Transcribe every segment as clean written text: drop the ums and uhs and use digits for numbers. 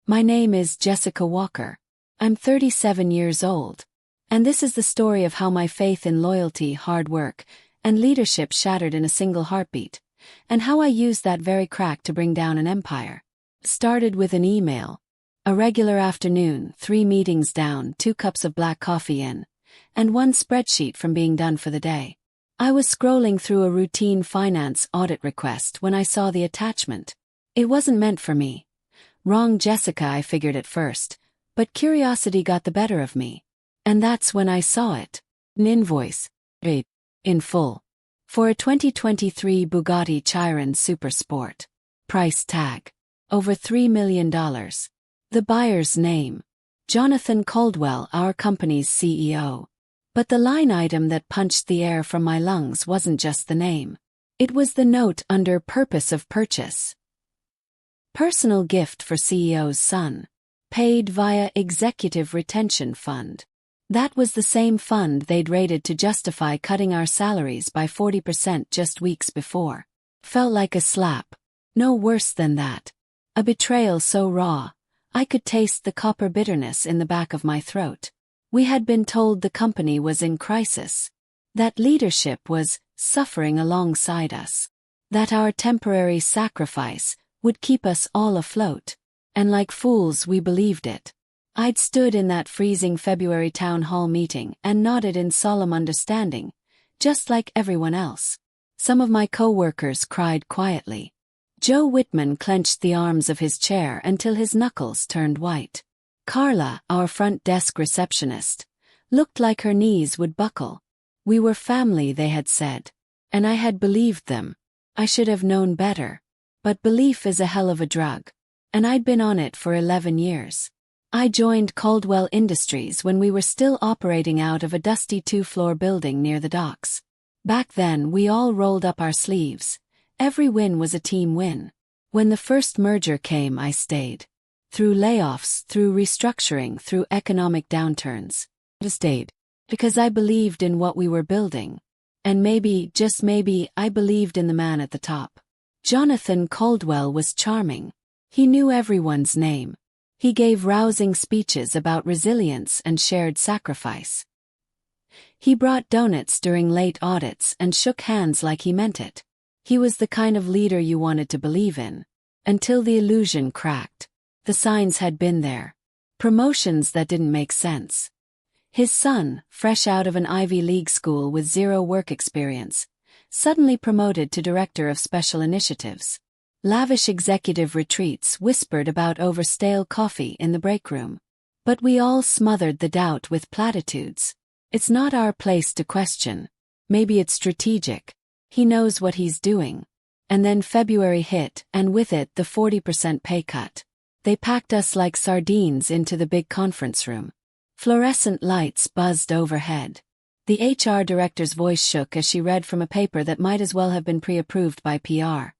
My name is Jessica Walker. I'm 37 years old. And this is the story of how my faith in loyalty, hard work, and leadership shattered in a single heartbeat, and how I used that very crack to bring down an empire. Started with an email. A regular afternoon, 3 meetings down, 2 cups of black coffee in, and 1 spreadsheet from being done for the day. I was scrolling through a routine finance audit request when I saw the attachment. It wasn't meant for me. Wrong Jessica, I figured at first, but curiosity got the better of me. And that's when I saw it. An invoice. Paid. In full. For a 2023 Bugatti Chiron Super Sport. Price tag. Over $3 million. The buyer's name. Jonathan Caldwell, our company's CEO. But the line item that punched the air from my lungs wasn't just the name. It was the note under purpose of purchase. Personal gift for CEO's son. Paid via Executive Retention Fund. That was the same fund they'd raided to justify cutting our salaries by 40% just weeks before. Felt like a slap. No worse than that. A betrayal so raw, I could taste the copper bitterness in the back of my throat. We had been told the company was in crisis. That leadership was suffering alongside us. That our temporary sacrifice would keep us all afloat. And like fools we believed it. I'd stood in that freezing February town hall meeting and nodded in solemn understanding, just like everyone else. Some of my co-workers cried quietly. Joe Whitman clenched the arms of his chair until his knuckles turned white. Carla, our front desk receptionist, looked like her knees would buckle. We were family, they had said. And I had believed them. I should have known better. But belief is a hell of a drug. And I'd been on it for 11 years. I joined Caldwell Industries when we were still operating out of a dusty 2-floor building near the docks. Back then we all rolled up our sleeves. Every win was a team win. When the first merger came, I stayed. Through layoffs, through restructuring, through economic downturns. I stayed. Because I believed in what we were building. And maybe, just maybe, I believed in the man at the top. Jonathan Caldwell was charming. He knew everyone's name. He gave rousing speeches about resilience and shared sacrifice. He brought donuts during late audits and shook hands like he meant it. He was the kind of leader you wanted to believe in. Until the illusion cracked. The signs had been there. Promotions that didn't make sense. His son, fresh out of an Ivy League school with 0 work experience, suddenly promoted to Director of Special Initiatives. Lavish executive retreats whispered about over stale coffee in the break room. But we all smothered the doubt with platitudes. It's not our place to question. Maybe it's strategic. He knows what he's doing. And then February hit, and with it the 40% pay cut. They packed us like sardines into the big conference room. Fluorescent lights buzzed overhead. The HR director's voice shook as she read from a paper that might as well have been pre-approved by PR.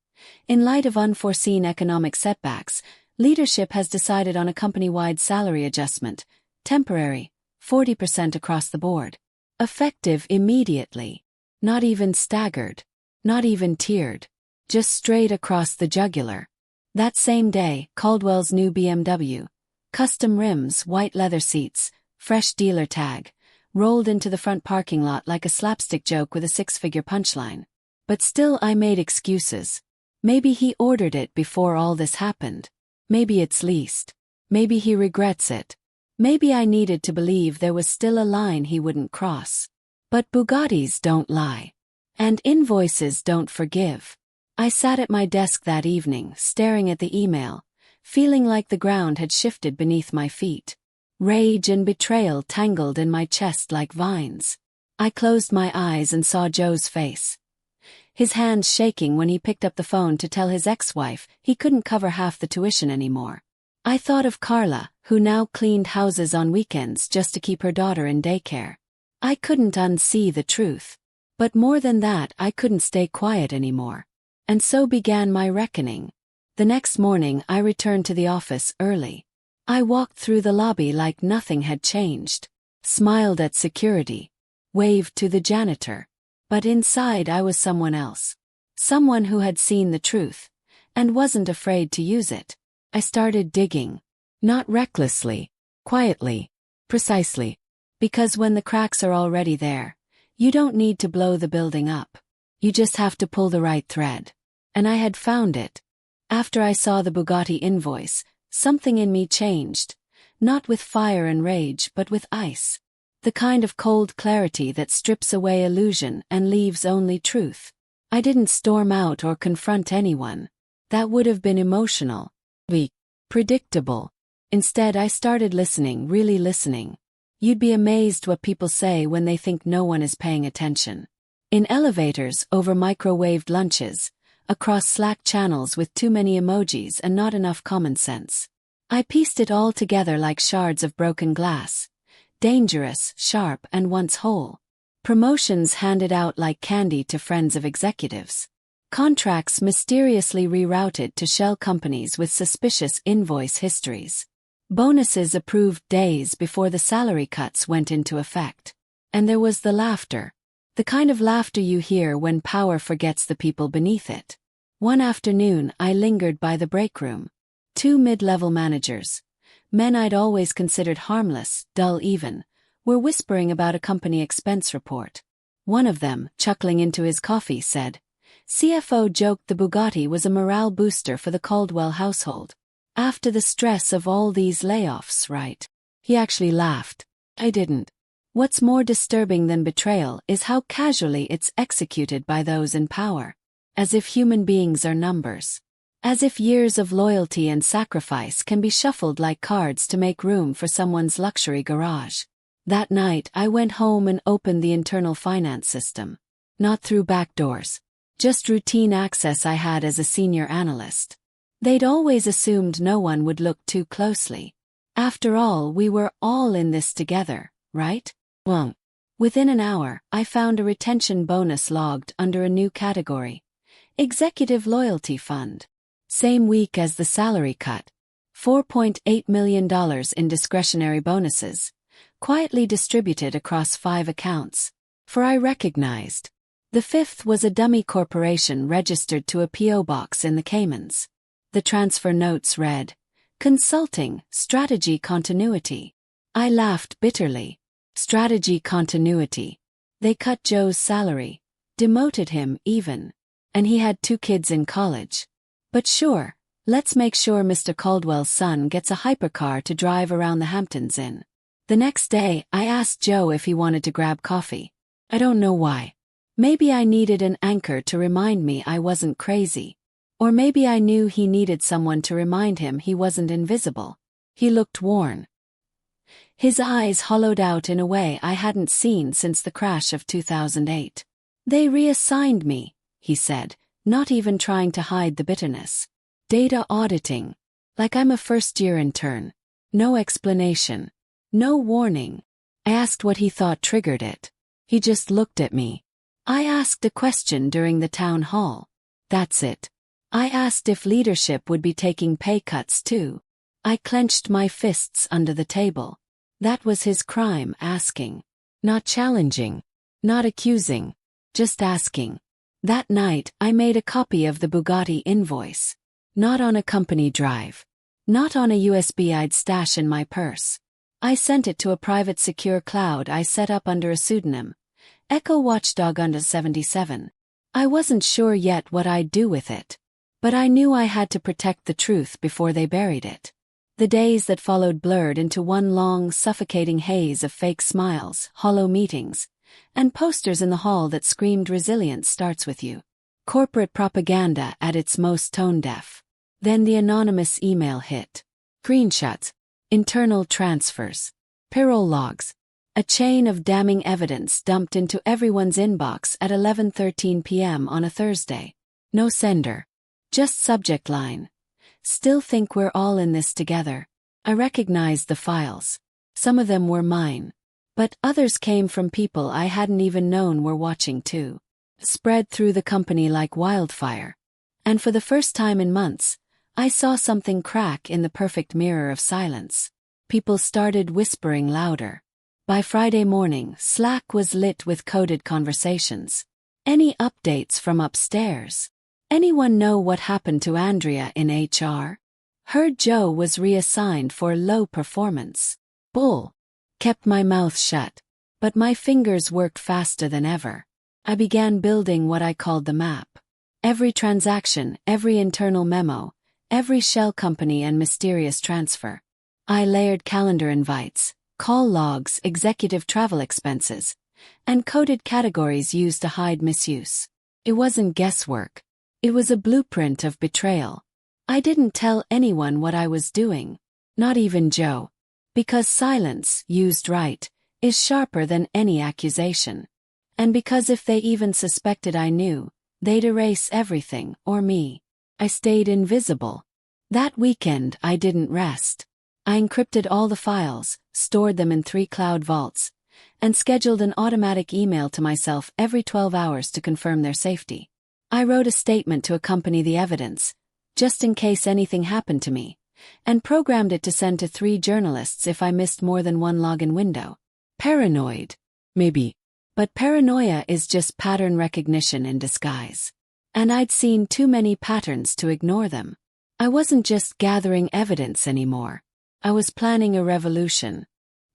In light of unforeseen economic setbacks, leadership has decided on a company-wide salary adjustment, temporary, 40% across the board. Effective immediately. Not even staggered. Not even tiered. Just straight across the jugular. That same day, Caldwell's new BMW, custom rims, white leather seats, fresh dealer tag, rolled into the front parking lot like a slapstick joke with a 6-figure punchline. But still I made excuses. Maybe he ordered it before all this happened. Maybe it's leased. Maybe he regrets it. Maybe I needed to believe there was still a line he wouldn't cross. But Bugattis don't lie. And invoices don't forgive. I sat at my desk that evening, staring at the email, feeling like the ground had shifted beneath my feet. Rage and betrayal tangled in my chest like vines. I closed my eyes and saw Joe's face. His hands shaking when he picked up the phone to tell his ex-wife he couldn't cover half the tuition anymore. I thought of Carla, who now cleaned houses on weekends just to keep her daughter in daycare. I couldn't unsee the truth. But more than that, I couldn't stay quiet anymore. And so began my reckoning. The next morning I returned to the office early. I walked through the lobby like nothing had changed, smiled at security, waved to the janitor. But inside I was someone else. Someone who had seen the truth, and wasn't afraid to use it. I started digging. Not recklessly, quietly, precisely. Because when the cracks are already there, you don't need to blow the building up. You just have to pull the right thread. And I had found it. After I saw the Bugatti invoice, something in me changed. Not with fire and rage, but with ice. The kind of cold clarity that strips away illusion and leaves only truth. I didn't storm out or confront anyone. That would have been emotional. Predictable. Instead, I started listening, really listening. You'd be amazed what people say when they think no one is paying attention. In elevators, over microwaved lunches, across Slack channels with too many emojis and not enough common sense. I pieced it all together like shards of broken glass. Dangerous, sharp, and once whole. Promotions handed out like candy to friends of executives. Contracts mysteriously rerouted to shell companies with suspicious invoice histories. Bonuses approved days before the salary cuts went into effect. And there was the laughter. The kind of laughter you hear when power forgets the people beneath it. One afternoon, I lingered by the break room. Two mid-level managers, men I'd always considered harmless, dull even, were whispering about a company expense report. One of them, chuckling into his coffee, said, CFO joked the Bugatti was a morale booster for the Caldwell household. After the stress of all these layoffs, right? He actually laughed. I didn't. What's more disturbing than betrayal is how casually it's executed by those in power. As if human beings are numbers. As if years of loyalty and sacrifice can be shuffled like cards to make room for someone's luxury garage. That night, I went home and opened the internal finance system. Not through back doors. Just routine access I had as a senior analyst. They'd always assumed no one would look too closely. After all, we were all in this together, right? Well, within an hour, I found a retention bonus logged under a new category. Executive Loyalty Fund. Same week as the salary cut. $4.8 million in discretionary bonuses, quietly distributed across 5 accounts. For I recognized. The fifth was a dummy corporation registered to a P.O. box in the Caymans. The transfer notes read, Consulting, Strategy Continuity. I laughed bitterly. Strategy continuity. They cut Joe's salary. Demoted him, even. And he had 2 kids in college. But sure, let's make sure Mr. Caldwell's son gets a hypercar to drive around the Hamptons in. The next day, I asked Joe if he wanted to grab coffee. I don't know why. Maybe I needed an anchor to remind me I wasn't crazy. Or maybe I knew he needed someone to remind him he wasn't invisible. He looked worn. His eyes hollowed out in a way I hadn't seen since the crash of 2008. They reassigned me, he said, not even trying to hide the bitterness. Data auditing. Like I'm a first-year intern. No explanation. No warning. I asked what he thought triggered it. He just looked at me. I asked a question during the town hall. That's it. I asked if leadership would be taking pay cuts too. I clenched my fists under the table. That was his crime, asking. Not challenging. Not accusing. Just asking. That night, I made a copy of the Bugatti invoice. Not on a company drive. Not on a USB I'd stash in my purse. I sent it to a private secure cloud I set up under a pseudonym. Echo Watchdog under 77. I wasn't sure yet what I'd do with it. But I knew I had to protect the truth before they buried it. The days that followed blurred into one long, suffocating haze of fake smiles, hollow meetings, and posters in the hall that screamed resilience starts with you. Corporate propaganda at its most tone-deaf. Then the anonymous email hit. Screenshots. Internal transfers. Payroll logs. A chain of damning evidence dumped into everyone's inbox at 11:13 p.m. on a Thursday. No sender. Just subject line. Still think we're all in this together. I recognized the files. Some of them were mine. But others came from people I hadn't even known were watching too. Spread through the company like wildfire. And for the first time in months, I saw something crack in the perfect mirror of silence. People started whispering louder. By Friday morning, Slack was lit with coded conversations. Any updates from upstairs? Anyone know what happened to Andrea in HR? Heard Joe was reassigned for low performance. Bull. Kept my mouth shut. But my fingers worked faster than ever. I began building what I called the map. Every transaction, every internal memo, every shell company and mysterious transfer. I layered calendar invites, call logs, executive travel expenses, and coded categories used to hide misuse. It wasn't guesswork. It was a blueprint of betrayal. I didn't tell anyone what I was doing. Not even Joe. Because silence, used right, is sharper than any accusation. And because if they even suspected I knew, they'd erase everything, or me. I stayed invisible. That weekend I didn't rest. I encrypted all the files, stored them in 3 cloud vaults, and scheduled an automatic email to myself every 12 hours to confirm their safety. I wrote a statement to accompany the evidence, just in case anything happened to me, and programmed it to send to 3 journalists if I missed more than one login window. Paranoid. Maybe. But paranoia is just pattern recognition in disguise. And I'd seen too many patterns to ignore them. I wasn't just gathering evidence anymore. I was planning a revolution.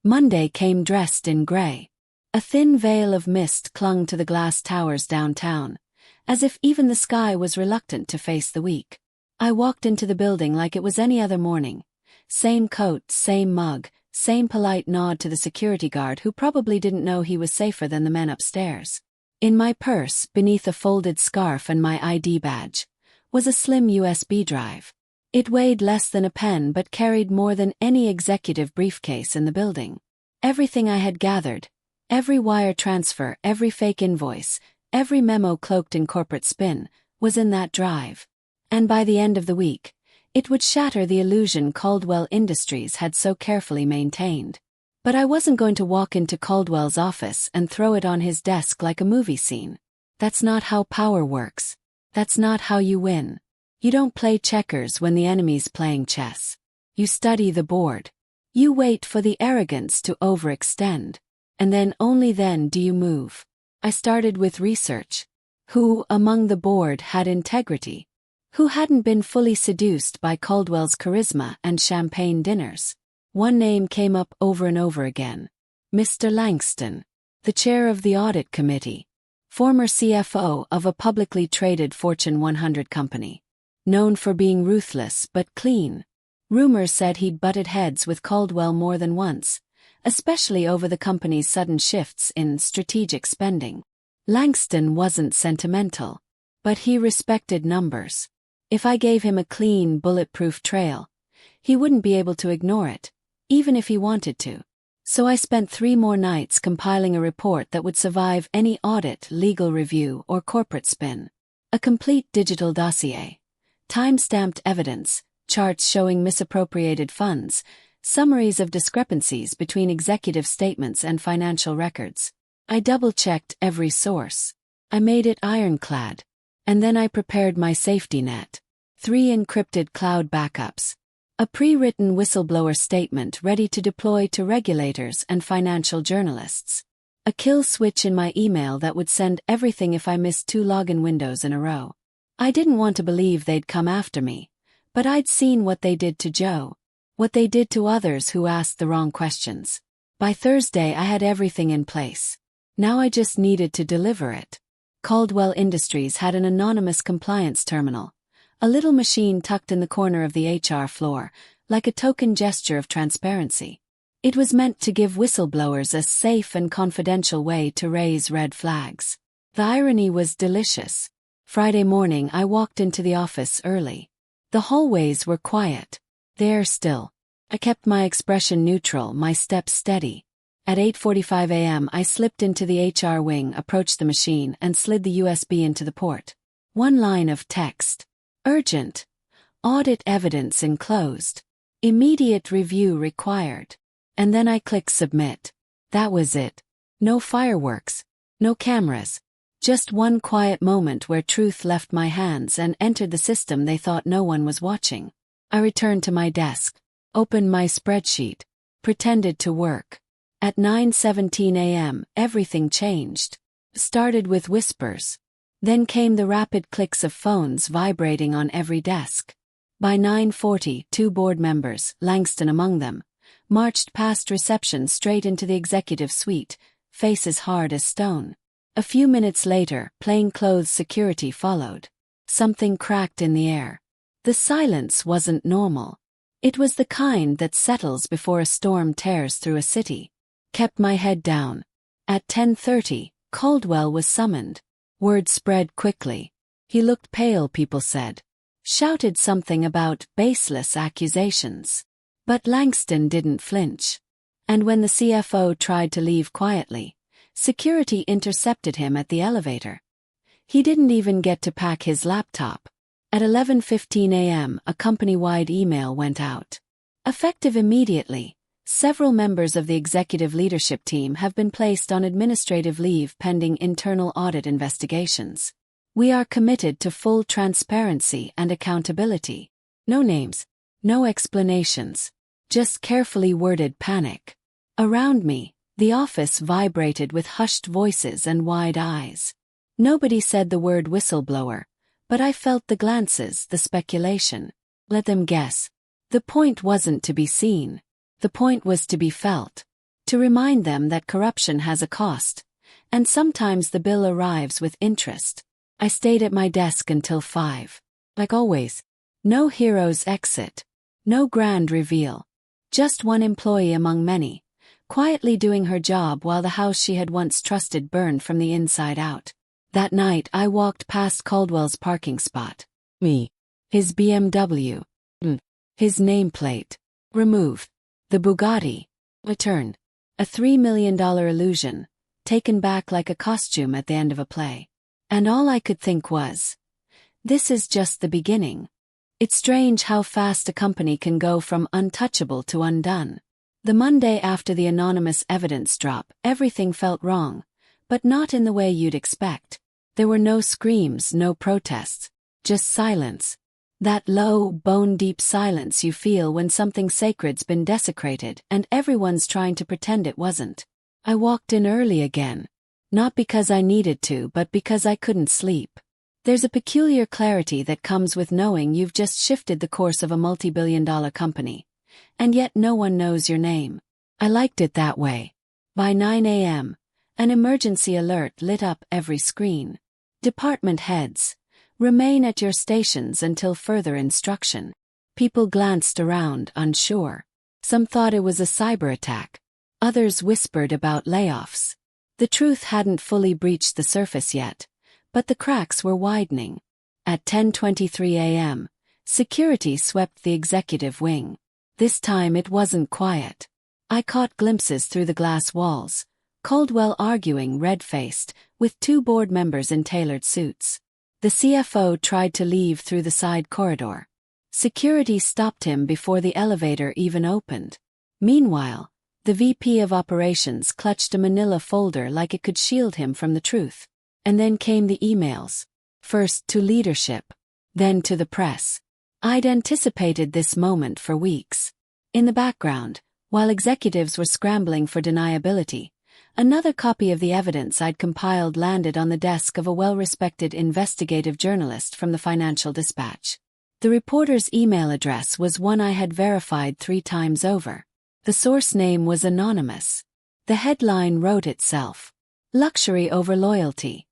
Monday came dressed in gray. A thin veil of mist clung to the glass towers downtown, as if even the sky was reluctant to face the week. I walked into the building like it was any other morning. Same coat, same mug, same polite nod to the security guard who probably didn't know he was safer than the men upstairs. In my purse, beneath a folded scarf and my ID badge, was a slim USB drive. It weighed less than a pen but carried more than any executive briefcase in the building. Everything I had gathered, every wire transfer, every fake invoice, every memo cloaked in corporate spin, was in that drive. And by the end of the week, it would shatter the illusion Caldwell Industries had so carefully maintained. But I wasn't going to walk into Caldwell's office and throw it on his desk like a movie scene. That's not how power works. That's not how you win. You don't play checkers when the enemy's playing chess. You study the board. You wait for the arrogance to overextend. And then only then do you move. I started with research. Who among the board had integrity? Who hadn't been fully seduced by Caldwell's charisma and champagne dinners? One name came up over and over again. Mr. Langston, the chair of the audit committee, former CFO of a publicly traded Fortune 100 company, known for being ruthless but clean. Rumors said he'd butted heads with Caldwell more than once, especially over the company's sudden shifts in strategic spending. Langston wasn't sentimental, but he respected numbers. If I gave him a clean, bulletproof trail, he wouldn't be able to ignore it, even if he wanted to. So I spent 3 more nights compiling a report that would survive any audit, legal review, or corporate spin. A complete digital dossier. Time-stamped evidence, charts showing misappropriated funds, summaries of discrepancies between executive statements and financial records. I double-checked every source. I made it ironclad. And then I prepared my safety net. 3 encrypted cloud backups. A pre-written whistleblower statement ready to deploy to regulators and financial journalists. A kill switch in my email that would send everything if I missed 2 login windows in a row. I didn't want to believe they'd come after me, but I'd seen what they did to Joe. What they did to others who asked the wrong questions. By Thursday I had everything in place. Now I just needed to deliver it. Caldwell Industries had an anonymous compliance terminal, a little machine tucked in the corner of the HR floor, like a token gesture of transparency. It was meant to give whistleblowers a safe and confidential way to raise red flags. The irony was delicious. Friday morning I walked into the office early. The hallways were quiet. There still. I kept my expression neutral, my steps steady. At 8:45 a.m. I slipped into the HR wing, approached the machine, and slid the USB into the port. 1 line of text. Urgent. Audit evidence enclosed. Immediate review required. And then I clicked submit. That was it. No fireworks. No cameras. Just one quiet moment where truth left my hands and entered the system they thought no one was watching. I returned to my desk. Opened my spreadsheet. Pretended to work. At 9:17 a.m., everything changed. Started with whispers. Then came the rapid clicks of phones vibrating on every desk. By 9:40, two board members, Langston among them, marched past reception straight into the executive suite, faces hard as stone. A few minutes later, plainclothes security followed. Something cracked in the air. The silence wasn't normal. It was the kind that settles before a storm tears through a city. Kept my head down. At 10:30, Caldwell was summoned. Word spread quickly. He looked pale, people said. Shouted something about baseless accusations. But Langston didn't flinch. And when the CFO tried to leave quietly, security intercepted him at the elevator. He didn't even get to pack his laptop. At 11:15 a.m., a company-wide email went out. Effective immediately, several members of the executive leadership team have been placed on administrative leave pending internal audit investigations. We are committed to full transparency and accountability. No names, no explanations, just carefully worded panic. Around me, the office vibrated with hushed voices and wide eyes. Nobody said the word whistleblower, but I felt the glances, the speculation. Let them guess. The point wasn't to be seen. The point was to be felt. To remind them that corruption has a cost, and sometimes the bill arrives with interest. I stayed at my desk until 5. Like always. No hero's exit. No grand reveal. Just one employee among many, quietly doing her job while the house she had once trusted burned from the inside out. That night I walked past Caldwell's parking spot. Me. His BMW. His nameplate. Removed. The Bugatti. Returned. A $3 million illusion, taken back like a costume at the end of a play. And all I could think was, this is just the beginning. It's strange how fast a company can go from untouchable to undone. The Monday after the anonymous evidence drop, everything felt wrong, but not in the way you'd expect. There were no screams, no protests, just silence. That low, bone-deep silence you feel when something sacred's been desecrated and everyone's trying to pretend it wasn't. I walked in early again. Not because I needed to, but because I couldn't sleep. There's a peculiar clarity that comes with knowing you've just shifted the course of a multi-billion-dollar company, and yet no one knows your name. I liked it that way. By 9 a.m., an emergency alert lit up every screen. Department heads, remain at your stations until further instruction. People glanced around, unsure. Some thought it was a cyber attack. Others whispered about layoffs. The truth hadn't fully breached the surface yet, but the cracks were widening. At 10:23 a.m., security swept the executive wing. This time it wasn't quiet. I caught glimpses through the glass walls, Caldwell arguing red-faced, with two board members in tailored suits. The CFO tried to leave through the side corridor. Security stopped him before the elevator even opened. Meanwhile, the VP of operations clutched a manila folder like it could shield him from the truth. And then came the emails. First to leadership, then to the press. I'd anticipated this moment for weeks. In the background, while executives were scrambling for deniability, another copy of the evidence I'd compiled landed on the desk of a well-respected investigative journalist from the Financial Dispatch. The reporter's email address was one I had verified 3 times over. The source name was anonymous. The headline wrote itself. Luxury over loyalty.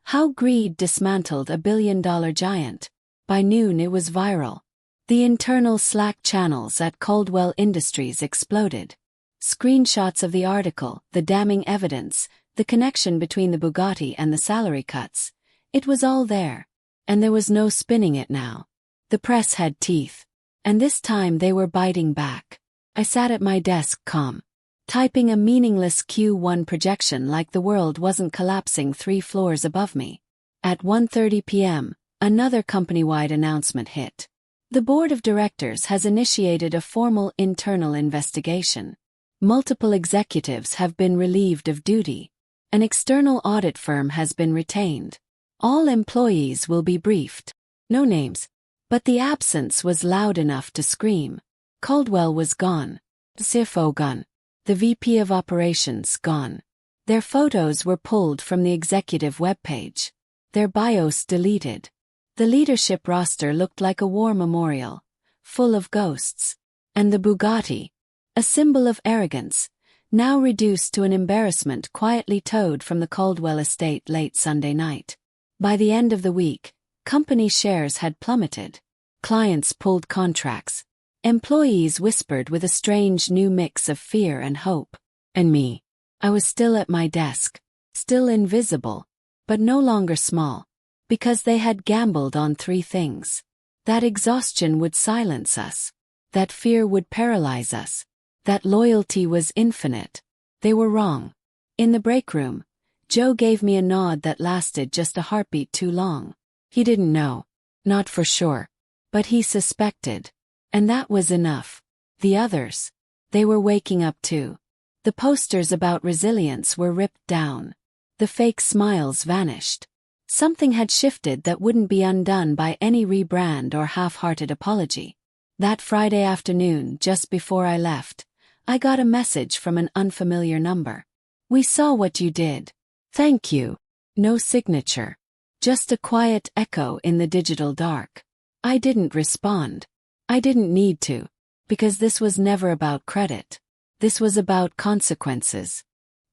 How greed dismantled a billion-dollar giant. By noon it was viral. The internal Slack channels at Caldwell Industries exploded. Screenshots of the article, the damning evidence, the connection between the Bugatti and the salary cuts. It was all there. And there was no spinning it now. The press had teeth. And this time they were biting back. I sat at my desk calm, typing a meaningless Q1 projection like the world wasn't collapsing 3 floors above me. At 1:30 p.m., another company-wide announcement hit. The board of directors has initiated a formal internal investigation. Multiple executives have been relieved of duty. An external audit firm has been retained. All employees will be briefed. No names. But the absence was loud enough to scream. Caldwell was gone. The CFO gone. The VP of operations gone. Their photos were pulled from the executive webpage. Their bios deleted. The leadership roster looked like a war memorial, full of ghosts. And the Bugatti, a symbol of arrogance, now reduced to an embarrassment, quietly towed from the Caldwell estate late Sunday night. By the end of the week, company shares had plummeted. Clients pulled contracts. Employees whispered with a strange new mix of fear and hope. And me. I was still at my desk, still invisible, but no longer small, because they had gambled on three things. That exhaustion would silence us. That fear would paralyze us. That loyalty was infinite. They were wrong. In the break room, Joe gave me a nod that lasted just a heartbeat too long. He didn't know. Not for sure. But he suspected. And that was enough. The others. They were waking up too. The posters about resilience were ripped down. The fake smiles vanished. Something had shifted that wouldn't be undone by any rebrand or half-hearted apology. That Friday afternoon, just before I left, I got a message from an unfamiliar number. "We saw what you did. Thank you." No signature. Just a quiet echo in the digital dark. I didn't respond. I didn't need to. Because this was never about credit. This was about consequences.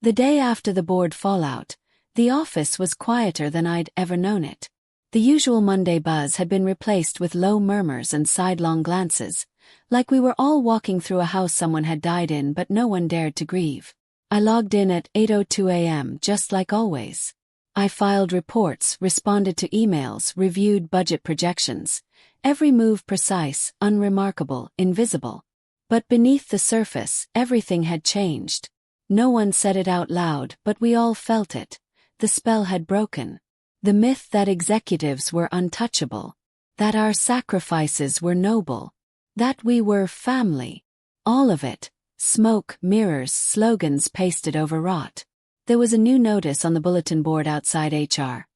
The day after the board fallout, the office was quieter than I'd ever known it. The usual Monday buzz had been replaced with low murmurs and sidelong glances, like we were all walking through a house someone had died in but no one dared to grieve. I logged in at 8:02 a.m. just like always. I filed reports, responded to emails, reviewed budget projections, every move precise, unremarkable, invisible. But beneath the surface, everything had changed. No one said it out loud, but we all felt it. The spell had broken. The myth that executives were untouchable. That our sacrifices were noble. That we were family. All of it. Smoke, mirrors, slogans pasted over rot. There was a new notice on the bulletin board outside HR.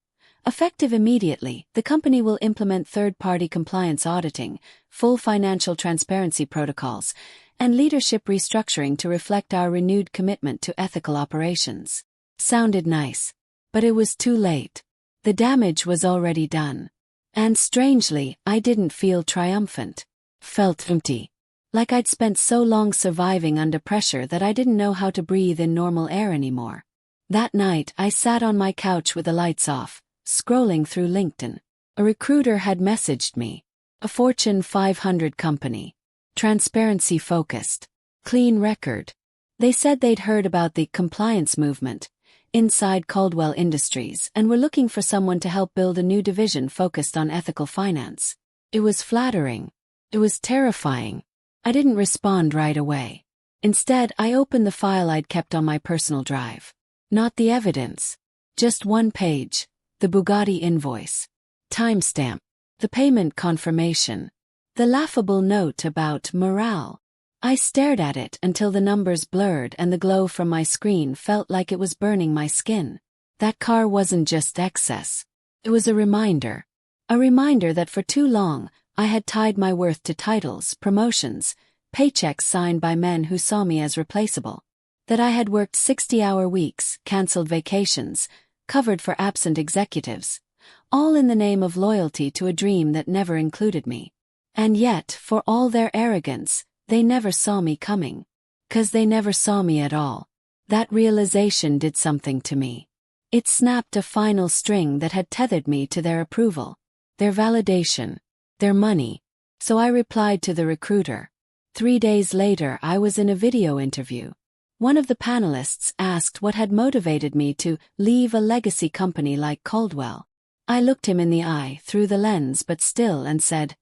Effective immediately, the company will implement third-party compliance auditing, full financial transparency protocols, and leadership restructuring to reflect our renewed commitment to ethical operations. Sounded nice. But it was too late. The damage was already done. And strangely, I didn't feel triumphant. Felt empty. Like I'd spent so long surviving under pressure that I didn't know how to breathe in normal air anymore. That night, I sat on my couch with the lights off, scrolling through LinkedIn. A recruiter had messaged me. A Fortune 500 company. Transparency-focused. Clean record. They said they'd heard about the compliance movement inside Caldwell Industries and were looking for someone to help build a new division focused on ethical finance. It was flattering. It was terrifying. I didn't respond right away. Instead, I opened the file I'd kept on my personal drive. Not the evidence. Just one page. The Bugatti invoice. Timestamp. The payment confirmation. The laughable note about morale. I stared at it until the numbers blurred and the glow from my screen felt like it was burning my skin. That car wasn't just excess. It was a reminder. A reminder that for too long, I had tied my worth to titles, promotions, paychecks signed by men who saw me as replaceable. That I had worked 60-hour weeks, cancelled vacations, covered for absent executives, all in the name of loyalty to a dream that never included me. And yet, for all their arrogance, they never saw me coming. 'Cause they never saw me at all. That realization did something to me. It snapped a final string that had tethered me to their approval, their validation, their money. So I replied to the recruiter. 3 days later, I was in a video interview. One of the panelists asked what had motivated me to leave a legacy company like Caldwell. I looked him in the eye, through the lens but still, and said,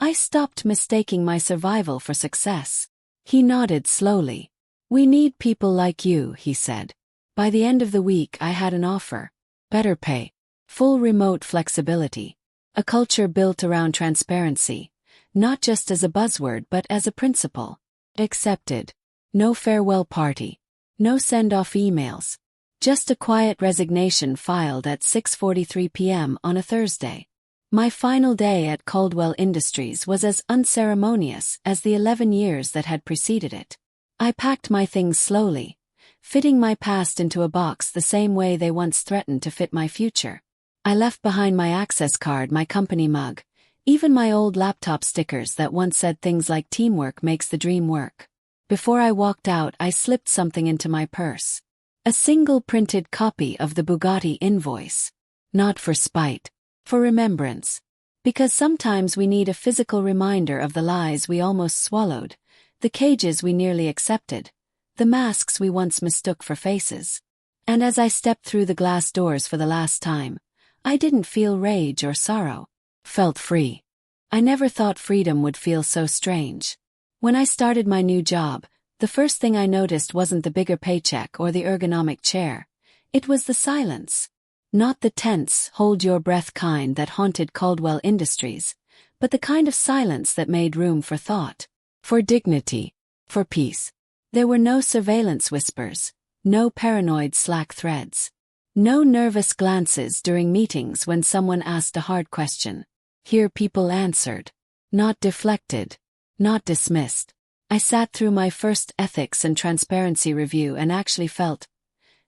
"I stopped mistaking my survival for success." He nodded slowly. "We need people like you," he said. By the end of the week, I had an offer. Better pay. Full remote flexibility. A culture built around transparency. Not just as a buzzword but as a principle. Accepted. No farewell party. No send-off emails. Just a quiet resignation filed at 6:43 p.m. on a Thursday. My final day at Caldwell Industries was as unceremonious as the 11 years that had preceded it. I packed my things slowly, fitting my past into a box the same way they once threatened to fit my future. I left behind my access card, my company mug, Even my old laptop stickers that once said things like teamwork makes the dream work. Before I walked out, I slipped something into my purse. A single printed copy of the Bugatti invoice. Not for spite, for remembrance. Because sometimes we need a physical reminder of the lies we almost swallowed, the cages we nearly accepted, the masks we once mistook for faces. And as I stepped through the glass doors for the last time, I didn't feel rage or sorrow. Felt free. I never thought freedom would feel so strange. When I started my new job, the first thing I noticed wasn't the bigger paycheck or the ergonomic chair. It was the silence. Not the tense, hold-your-breath kind that haunted Caldwell Industries, but the kind of silence that made room for thought, for dignity, for peace. There were no surveillance whispers, no paranoid Slack threads, no nervous glances during meetings when someone asked a hard question. Here people answered, not deflected, not dismissed. I sat through my first ethics and transparency review and actually felt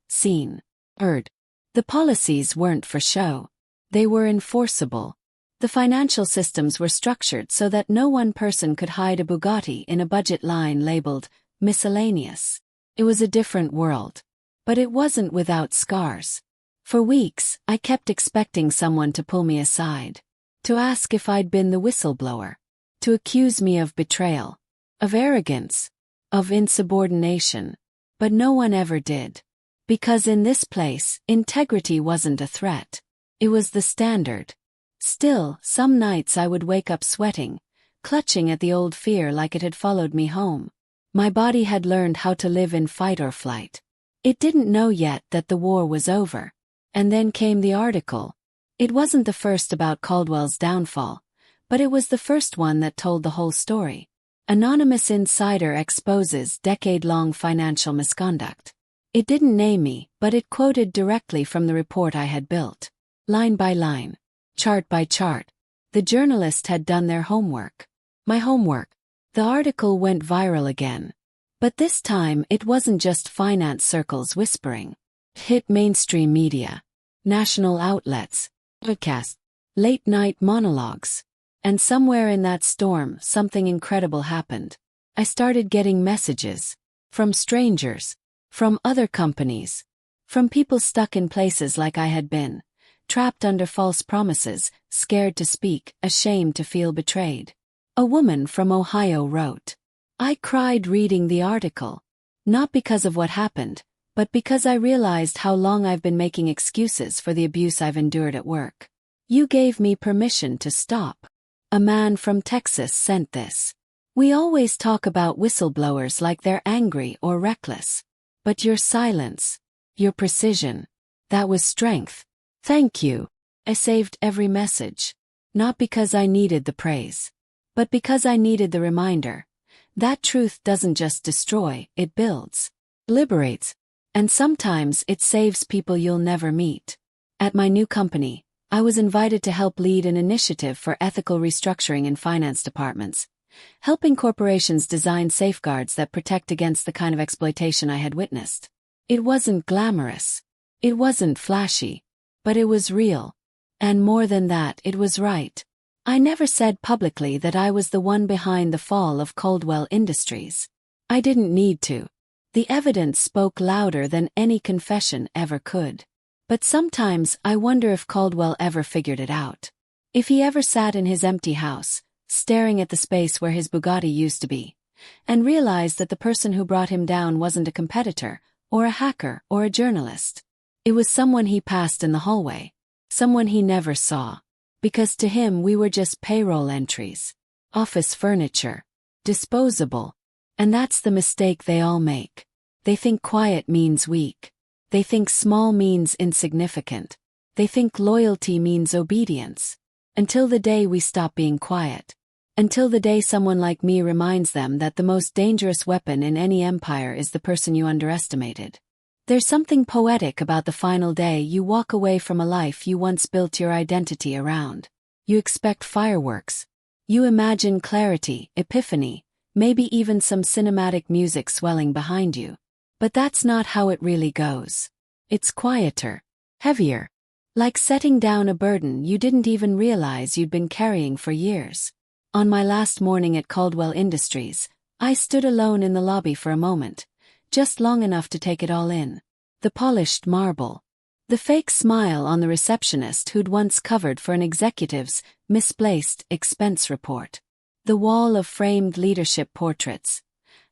seen, heard. The policies weren't for show. They were enforceable. The financial systems were structured so that no one person could hide a Bugatti in a budget line labeled miscellaneous. It was a different world. But it wasn't without scars. For weeks, I kept expecting someone to pull me aside, to ask if I'd been the whistleblower, to accuse me of betrayal, of arrogance, of insubordination. But no one ever did. Because in this place, integrity wasn't a threat. It was the standard. Still, some nights I would wake up sweating, clutching at the old fear like it had followed me home. My body had learned how to live in fight or flight. It didn't know yet that the war was over. And then came the article. It wasn't the first about Caldwell's downfall, but it was the first one that told the whole story. Anonymous insider exposes decade-long financial misconduct. It didn't name me, but it quoted directly from the report I had built. Line by line, chart by chart. The journalist had done their homework. My homework. The article went viral again. But this time it wasn't just finance circles whispering. It hit mainstream media, national outlets, podcasts, late-night monologues. And somewhere in that storm, something incredible happened. I started getting messages. From strangers. From other companies. From people stuck in places like I had been. Trapped under false promises, scared to speak, ashamed to feel betrayed. A woman from Ohio wrote. I cried reading the article. Not because of what happened, but because I realized how long I've been making excuses for the abuse I've endured at work. You gave me permission to stop. A man from Texas sent this. We always talk about whistleblowers like they're angry or reckless. But your silence, your precision, that was strength. Thank you. I saved every message. Not because I needed the praise, but because I needed the reminder. That truth doesn't just destroy, it builds, liberates, and sometimes it saves people you'll never meet. At my new company, I was invited to help lead an initiative for ethical restructuring in finance departments, helping corporations design safeguards that protect against the kind of exploitation I had witnessed. It wasn't glamorous. It wasn't flashy. But it was real. And more than that, it was right. I never said publicly that I was the one behind the fall of Caldwell Industries. I didn't need to. The evidence spoke louder than any confession ever could. But sometimes I wonder if Caldwell ever figured it out. If he ever sat in his empty house, staring at the space where his Bugatti used to be, and realized that the person who brought him down wasn't a competitor, or a hacker, or a journalist. It was someone he passed in the hallway. Someone he never saw. Because to him we were just payroll entries. Office furniture. Disposable. And that's the mistake they all make. They think quiet means weak. They think small means insignificant. They think loyalty means obedience. Until the day we stop being quiet. Until the day someone like me reminds them that the most dangerous weapon in any empire is the person you underestimated. There's something poetic about the final day you walk away from a life you once built your identity around. You expect fireworks. You imagine clarity, epiphany, maybe even some cinematic music swelling behind you. But that's not how it really goes. It's quieter, heavier, Like setting down a burden you didn't even realize you'd been carrying for years. On my last morning at Caldwell Industries, I stood alone in the lobby for a moment, just long enough to take it all in. The polished marble. The fake smile on the receptionist who'd once covered for an executive's misplaced expense report. The wall of framed leadership portraits.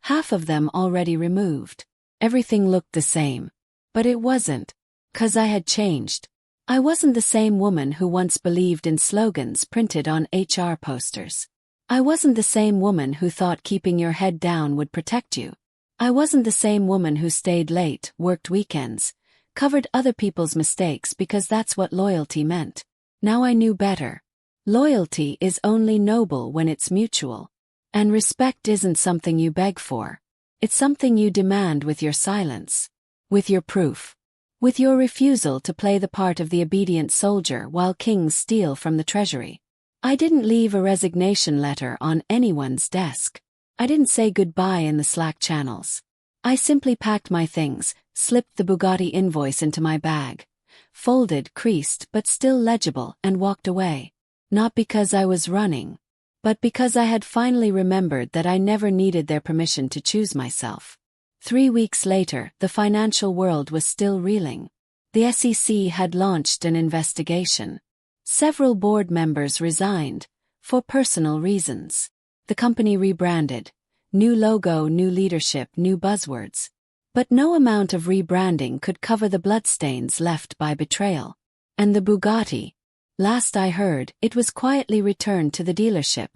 Half of them already removed. Everything looked the same. But it wasn't. 'Cause I had changed. I wasn't the same woman who once believed in slogans printed on HR posters. I wasn't the same woman who thought keeping your head down would protect you. I wasn't the same woman who stayed late, worked weekends, covered other people's mistakes because that's what loyalty meant. Now I knew better. Loyalty is only noble when it's mutual. And respect isn't something you beg for. It's something you demand with your silence. With your proof. With your refusal to play the part of the obedient soldier while kings steal from the treasury. I didn't leave a resignation letter on anyone's desk. I didn't say goodbye in the Slack channels. I simply packed my things, slipped the Bugatti invoice into my bag, folded, creased but still legible, and walked away. Not because I was running, but because I had finally remembered that I never needed their permission to choose myself. 3 weeks later, the financial world was still reeling. The SEC had launched an investigation. Several board members resigned, for personal reasons. The company rebranded. New logo, new leadership, new buzzwords. But no amount of rebranding could cover the bloodstains left by betrayal. And the Bugatti. Last I heard, it was quietly returned to the dealership,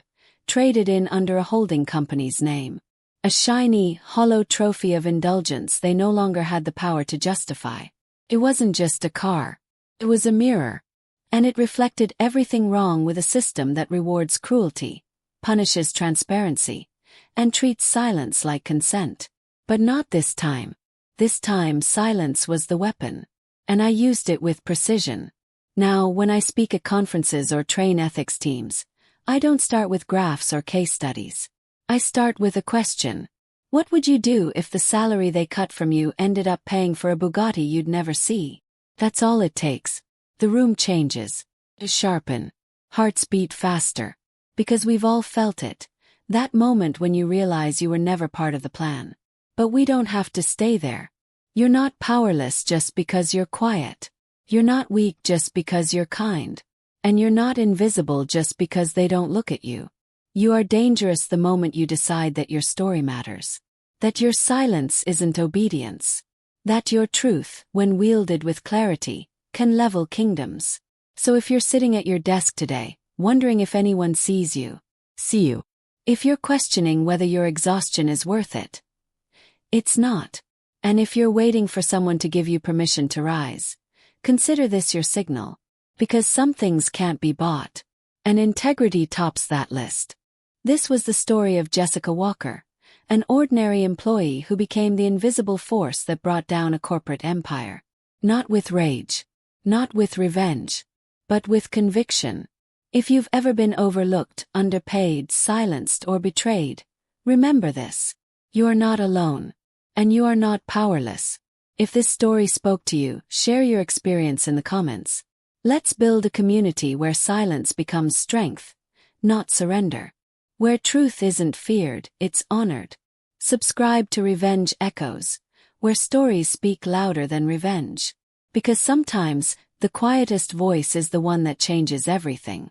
traded in under a holding company's name. A shiny, hollow trophy of indulgence they no longer had the power to justify. It wasn't just a car. It was a mirror. And it reflected everything wrong with a system that rewards cruelty, punishes transparency, and treats silence like consent. But not this time. This time silence was the weapon. And I used it with precision. Now, when I speak at conferences or train ethics teams, I don't start with graphs or case studies. I start with a question. What would you do if the salary they cut from you ended up paying for a Bugatti you'd never see? That's all it takes. The room changes. Sharpen. Hearts beat faster. Because we've all felt it. That moment when you realize you were never part of the plan. But we don't have to stay there. You're not powerless just because you're quiet. You're not weak just because you're kind. And you're not invisible just because they don't look at you. You are dangerous the moment you decide that your story matters. That your silence isn't obedience. That your truth, when wielded with clarity, can level kingdoms. So if you're sitting at your desk today, wondering if anyone sees you, see you. If you're questioning whether your exhaustion is worth it, it's not. And if you're waiting for someone to give you permission to rise, consider this your signal. Because some things can't be bought. And integrity tops that list. This was the story of Jessica Walker, an ordinary employee who became the invisible force that brought down a corporate empire. Not with rage. Not with revenge. But with conviction. If you've ever been overlooked, underpaid, silenced, or betrayed, remember this. You are not alone. And you are not powerless. If this story spoke to you, share your experience in the comments. Let's build a community where silence becomes strength, not surrender. Where truth isn't feared, it's honored. Subscribe to Revenge Echoes, where stories speak louder than revenge. Because sometimes, the quietest voice is the one that changes everything.